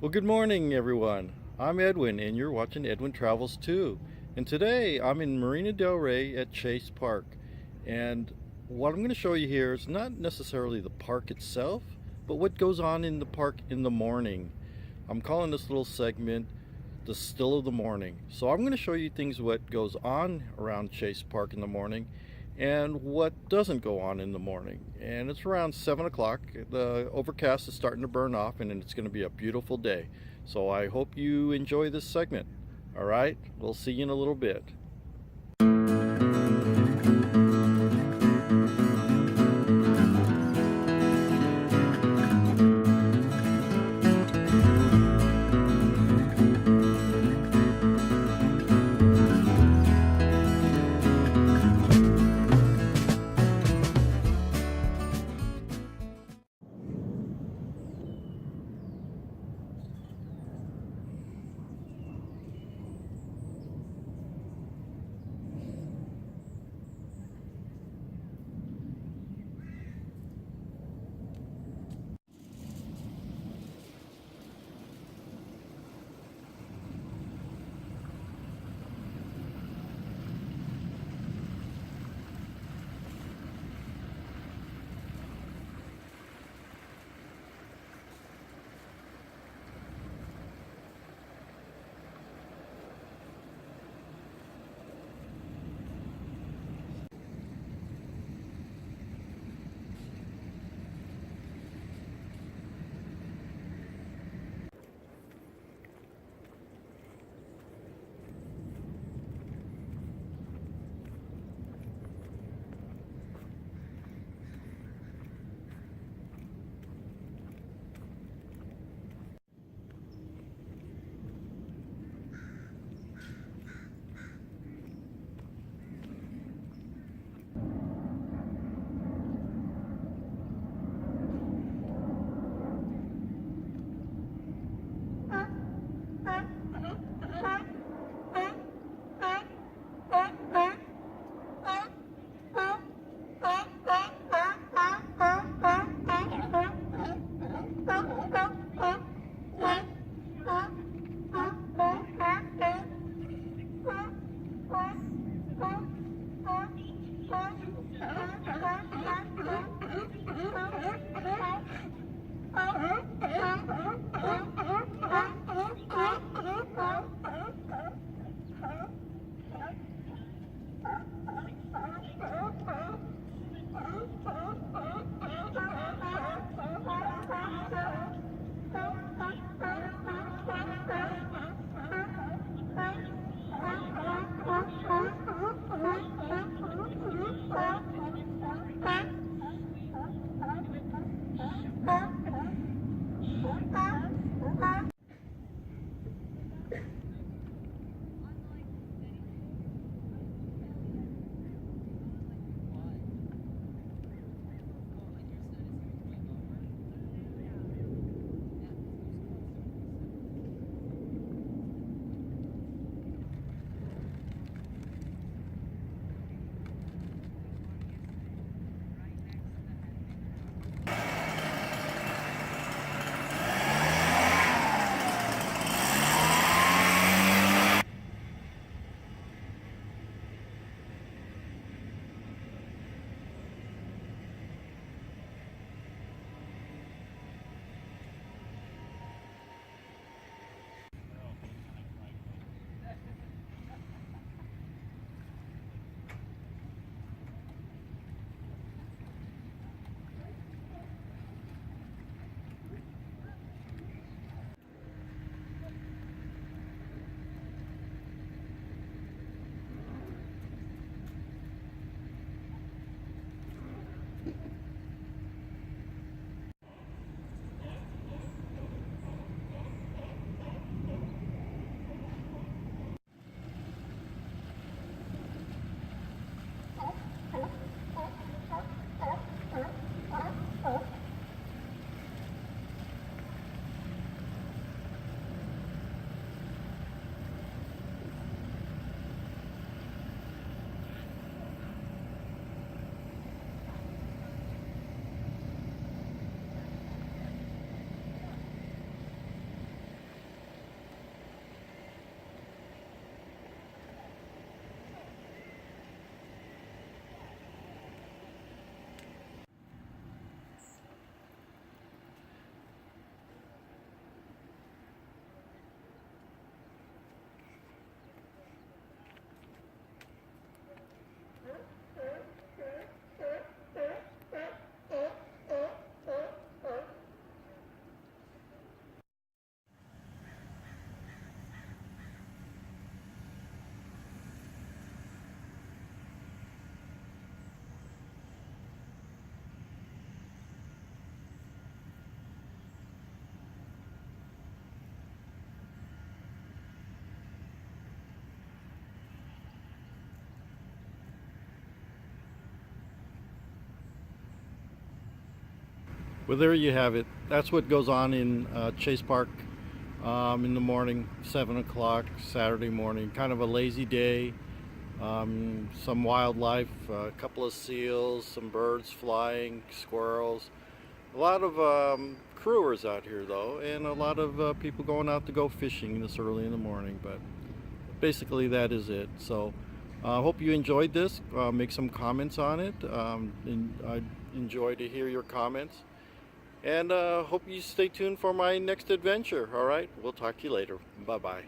Well, good morning, everyone. I'm Edwin, and you're watching Edwin Travels too. And today I'm in Marina Del Rey at Chase Park. And what I'm going to show you here is not necessarily the park itself, but what goes on in the park in the morning. I'm calling this little segment the still of the morning. So I'm going to show you things what goes on around Chase Park in the morning and what doesn't go on in the morning. And it's around 7 o'clock. The overcast is starting to burn off and it's going to be a beautiful day. So I hope you enjoy this segment. All right, we'll see you in a little bit. Well, there you have it. That's what goes on in Chase Park in the morning, 7 o'clock Saturday morning. Kind of a lazy day. Some wildlife, a couple of seals, some birds flying, squirrels. A lot of crewers out here though, and a lot of people going out to go fishing this early in the morning. But basically that is it. So I hope you enjoyed this. Make some comments on it. And I'd enjoy to hear your comments. And hope you stay tuned for my next adventure. All right, we'll talk to you later. Bye-bye.